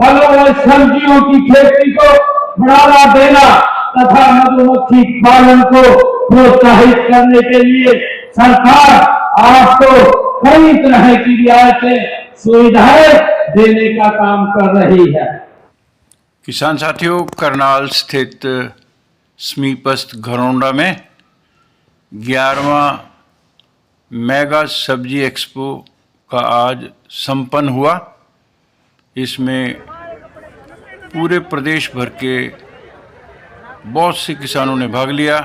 फलों और सब्जियों की खेती को बढ़ावा देना तथा मधुमक्खी पालन को प्रोत्साहित करने के लिए सरकार आपको कई तरह की रियायतें सुविधाएं देने का काम कर रही है। किसान साथियों, करनाल स्थित समीपस्थ घरौंडा में 11वां मेगा सब्जी एक्सपो का आज संपन्न हुआ। इसमें पूरे प्रदेश भर के बहुत से किसानों ने भाग लिया।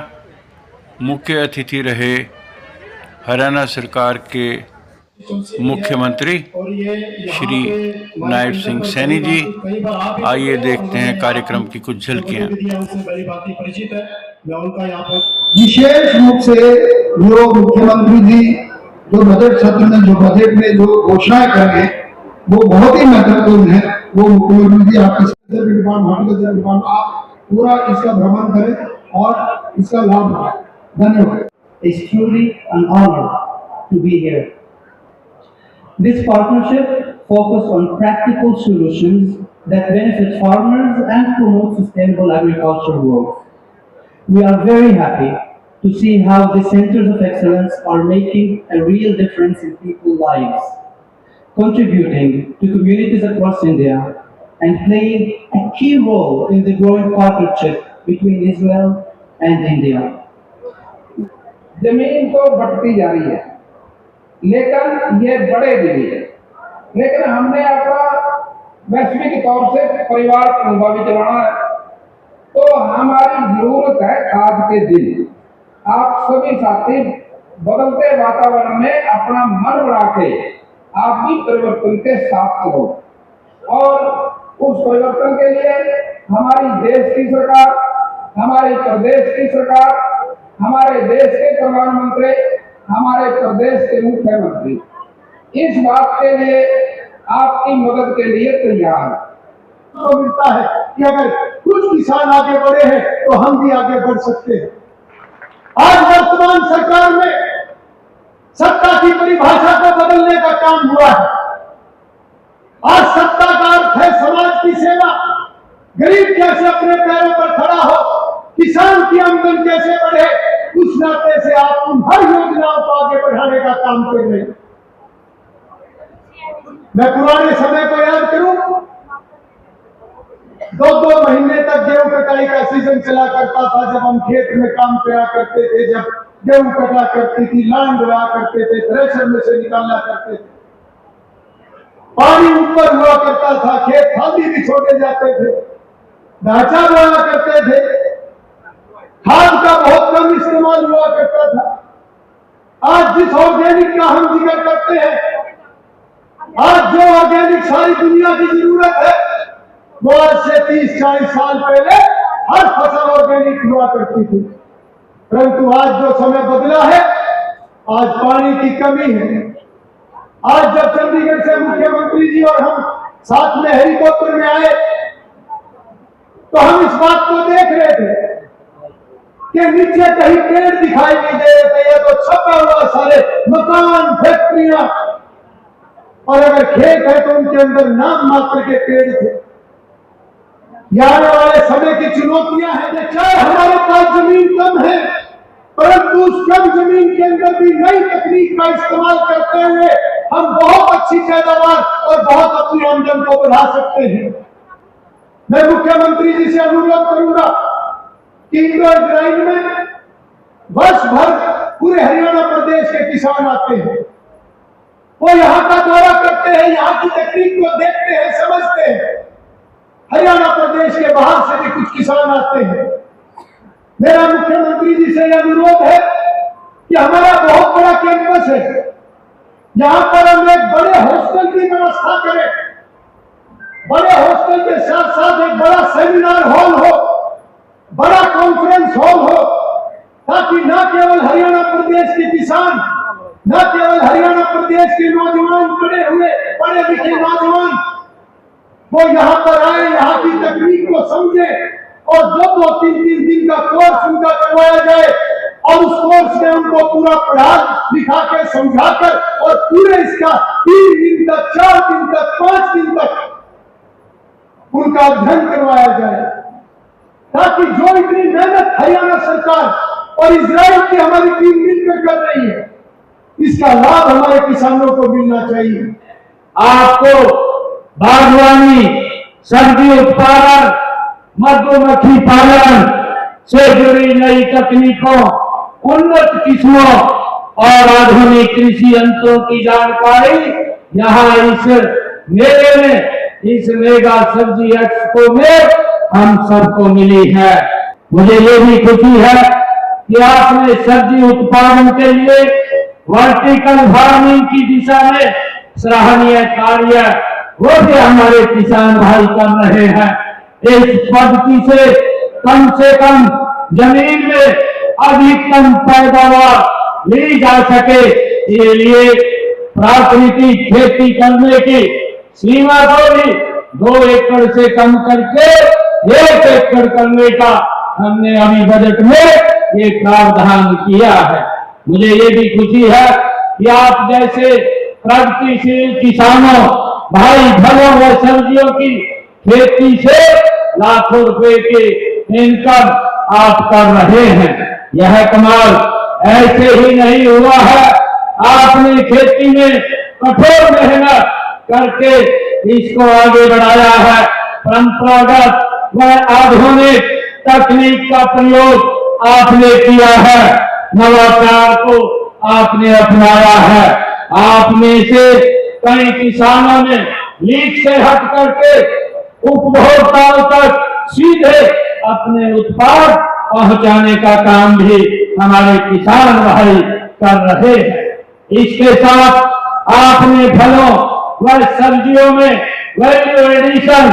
मुख्य अतिथि रहे हरियाणा सरकार के मुख्यमंत्री श्री नायब सिंह सैनी जी। आइए देखते हैं कार्यक्रम की कुछ झलकियां। विशेष रूप से जो मुख्यमंत्री जी जो बजट सत्र में जो घोषणाएं करेंगे वो बहुत ही महत्वपूर्ण है। वो मुख्यमंत्री जी आपके विभाग आप पूरा इसका भ्रमण करें और इसका लाभ उठाएं। धन्यवाद। It's truly an honor to be here. This partnership focuses on practical solutions that benefit farmers and promote sustainable agricultural growth. We are very happy to see how the centers of excellence are making a real difference in people's lives, contributing to communities across India and playing a key role in the growing partnership between Israel and India. जमीन तो बढ़ती जा रही है, लेकिन ये बढ़ेगी भी। लेकिन हमने अपना वैश्विक तौर से परिवार को भी चलाना है, तो हमारी जरूरत है आज के दिन आप सभी साथी बदलते वातावरण में अपना मन बढ़ा के आप भी परिवर्तन के साथ चलो। और उस परिवर्तन के लिए हमारी देश की सरकार, हमारे प्रदेश की सरकार, हमारे देश के प्रधानमंत्री, हमारे प्रदेश के मुख्यमंत्री इस बात के लिए आपकी मदद के लिए तैयार है। तो मिलता है कि अगर कुछ किसान आगे बढ़े हैं तो हम भी आगे बढ़ सकते हैं। आज वर्तमान सरकार में सत्ता की परिभाषा को बदलने का काम हुआ है। आज सत्ता का अर्थ है समाज की सेवा, गरीब कैसे अपने पैरों पर खड़ा हो, किसान की आमदन कैसे बढ़े, उस नाते से आप उन हर योजनाओं को आगे बढ़ाने का काम कर रहे हैं। मैं पुराने समय को याद करूं, 2-2 महीने तक गेहूं कटाई का सीजन चला करता था। जब हम खेत में काम करा करते थे, जब गेहूं कटा करती थी, लान डोया करते थे, थ्रेशर में से निकाला करते थे, पानी ऊपर हुआ करता था, खेत खाली भी छोड़े जाते थे, ढांचा बोया करते थे, खाद का बहुत कम इस्तेमाल हुआ करता था। आज जिस ऑर्गेनिक का हम जिक्र करते हैं, आज जो ऑर्गेनिक सारी दुनिया की जरूरत है, वो आज से 30-40 साल पहले हर फसल ऑर्गेनिक हुआ करती थी। परंतु आज जो समय बदला है, आज पानी की कमी है। आज जब चंडीगढ़ से मुख्यमंत्री जी और हम साथ में हेलीकॉप्टर में आए तो हम इस बात को देख रहे थे कि नीचे कहीं पेड़ दिखाई नहीं दे रहे थे। ये तो छपा हुआ सारे मकान, फैक्ट्रियां, और अगर खेत है तो उनके अंदर नाम मात्र के पेड़ थे। आने वाले समय की चुनौतियां हैं कि चाहे हमारे पास जमीन कम है, परंतु उस कम जमीन के अंदर भी नई तकनीक का इस्तेमाल करते हुए हम बहुत अच्छी पैदावार और बहुत अपनी आमदन को बढ़ा सकते हैं। मैं मुख्यमंत्री जी से अनुरोध करूंगा कि इंदौर ग्राइन में वर्ष भर पूरे हरियाणा प्रदेश के किसान आते हैं, वो यहाँ का दौरा करते हैं, यहाँ की तकनीक को देखते हैं, समझते हैं। हरियाणा प्रदेश के बाहर से भी कुछ किसान आते हैं। मेरा मुख्यमंत्री जी से यह अनुरोध है कि हमारा बहुत बड़ा कैंपस है, यहाँ पर हम एक बड़े हॉस्टल की व्यवस्था करें। बड़े हॉस्टल के साथ साथ एक बड़ा सेमिनार हॉल हो, बड़ा कॉन्फ्रेंस हॉल हो, ताकि न केवल हरियाणा प्रदेश के किसान, न केवल हरियाणा प्रदेश के नौजवान, पढ़े लिखे नौजवान वो यहाँ पर आए, यहाँ की तकनीक को समझे और 2-3 दिन का कोर्स उनका करवाया जाए और उस कोर्स में उनको पूरा पढ़ा लिखा के समझाकर और पूरे इसका 3 दिन तक, 4 दिन तक, 5 दिन तक उनका अध्ययन करवाया जाए, ताकि जो इतनी मेहनत हरियाणा सरकार और इजराइल की हमारी टीम मिलकर कर रही है, इसका लाभ हमारे किसानों को मिलना चाहिए। आपको बागवानी, सब्जी उत्पादन, मधुमक्खी पालन से जुड़ी नई तकनीकों, उन्नत किस्मों और आधुनिक कृषि यंत्रों की जानकारी यहाँ इस मेले में, इस मेगा सब्जी एक्सपो में हम सबको मिली है। मुझे ये भी खुशी है कि आपने सब्जी उत्पादन के लिए वर्टिकल फार्मिंग की दिशा में सराहनीय कार्य वो भी हमारे किसान भाई कर रहे हैं। इस पद्धति से कम जमीन में अधिकतम पैदावार ली जा सके, ये लिए प्राकृतिक खेती करने की सीमा को भी 2 एकड़ से कम करके 1 एकड़ करने का हमने अभी बजट में ये प्रावधान किया है। मुझे ये भी खुशी है कि आप जैसे प्रगतिशील किसानों भाई फलों व सब्जियों की खेती से लाखों रुपए के इनकम आप कर रहे हैं। यह कमाल ऐसे ही नहीं हुआ है, आपने खेती में कठोर मेहनत करके इसको आगे बढ़ाया है। परंपरागत व आधुनिक तकनीक का प्रयोग आपने किया है, नवाचार को आपने अपनाया है। आप में से कई किसानों ने लीक से हट करके उपभोक्ताओं तक सीधे अपने उत्पाद पहुंचाने का काम भी हमारे किसान भाई कर रहे हैं। इसके साथ आपने फलों व सब्जियों में वैल्यू एडिशन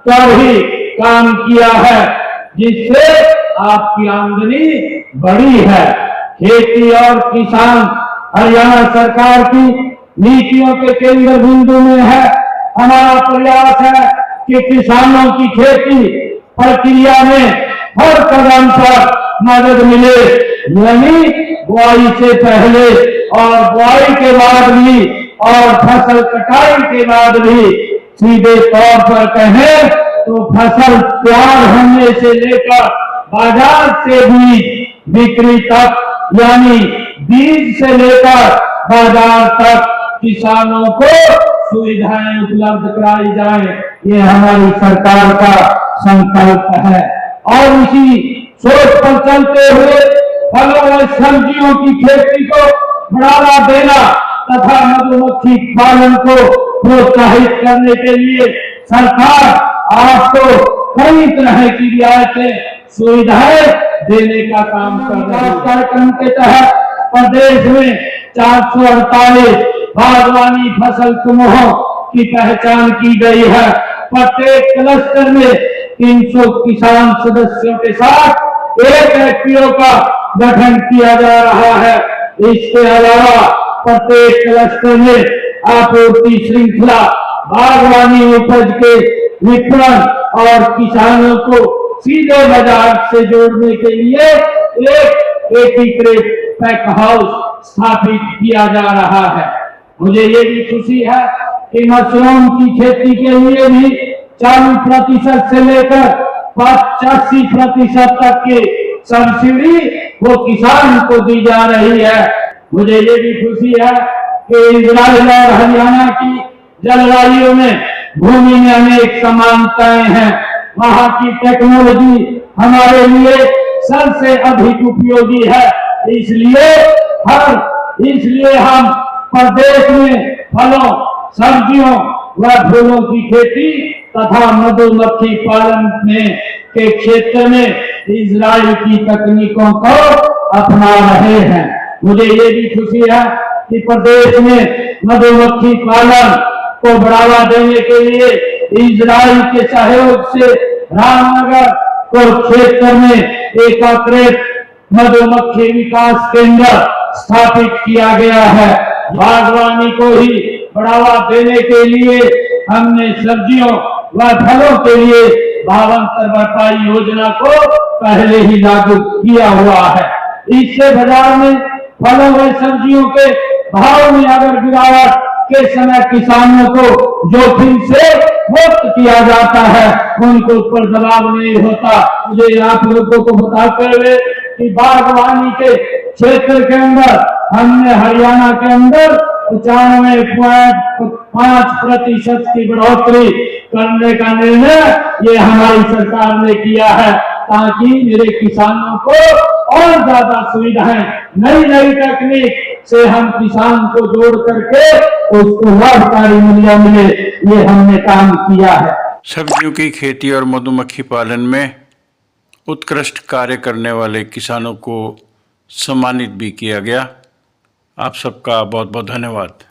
का भी काम किया है, जिससे आपकी आमदनी बढ़ी है। खेती और किसान हरियाणा सरकार की नीतियों के केंद्र बिंदु में है। हमारा प्रयास है कि किसानों की खेती प्रक्रिया में हर कदम पर मदद मिले, यानी बुआई से पहले और बुआई के बाद भी और फसल कटाई के बाद भी, सीधे तौर पर कहें तो फसल तैयार होने से लेकर बाजार से बीज बिक्री तक, यानी बीज से लेकर बाजार तक किसानों को सुविधाएं उपलब्ध कराई जाए, ये हमारी सरकार का संकल्प है। और इसी सोच पर चलते हुए फलों और सब्जियों की खेती को बढ़ावा देना तथा मधुमक्खी पालन को प्रोत्साहित करने के लिए सरकार आपको कई तरह की रियायतें, सुविधाएं देने का काम कर रही है। कार्यक्रम के तहत प्रदेश में 448 बागवानी फसल समूहों की पहचान की गई है। प्रत्येक क्लस्टर में 300 किसान सदस्यों के साथ एक एफपीओ का गठन किया जा रहा है। इसके अलावा प्रत्येक क्लस्टर में आपूर्ति श्रृंखला, बागवानी उपज के वितरण और किसानों को सीधे बाजार से जोड़ने के लिए एक एकीकृत पैक हाउस स्थापित किया जा रहा है। मुझे ये भी खुशी है कि मशरूम की खेती के लिए भी 40% से लेकर 85% तक की सब्सिडी वो किसान को दी जा रही है। मुझे ये भी खुशी है कि इजराइल और हरियाणा की जलवायु में भूमि में अनेक समानताएं हैं। वहाँ की टेक्नोलॉजी हमारे लिए सबसे अधिक उपयोगी है। इसलिए हम प्रदेश में फलों, सब्जियों व फूलों की खेती तथा मधुमक्खी पालन में के क्षेत्र में इजराइल की तकनीकों को अपना रहे हैं। मुझे ये भी खुशी है कि प्रदेश में मधुमक्खी पालन को बढ़ावा देने के लिए इजराइल के सहयोग से रामनगर को क्षेत्र में एकीकृत मधुमक्खी विकास केंद्र स्थापित किया गया है। बागवानी को ही बढ़ावा देने के लिए हमने सब्जियों व फलों के लिए भावांतर भरपाई योजना को पहले ही लागू किया हुआ है। इससे बाजार में फलों व सब्जियों के भाव में अगर गिरावट के समय किसानों को जोखिम से मुक्त किया जाता है, उनके ऊपर दबाव नहीं होता। मुझे आप लोगों को बताते हुए कि बागवानी के क्षेत्र के अंदर हमने हरियाणा के अंदर 95.5% की बढ़ोतरी करने का निर्णय ये हमारी सरकार ने किया है, ताकि मेरे किसानों को और ज्यादा सुविधाएं, नई नई टेक्निक से हम किसान को जोड़ करके उसको लाभकारी मूल्य मिले, ये हमने काम किया है। सब्जियों की खेती और मधुमक्खी पालन में उत्कृष्ट कार्य करने वाले किसानों को सम्मानित भी किया गया। आप सबका बहुत बहुत धन्यवाद।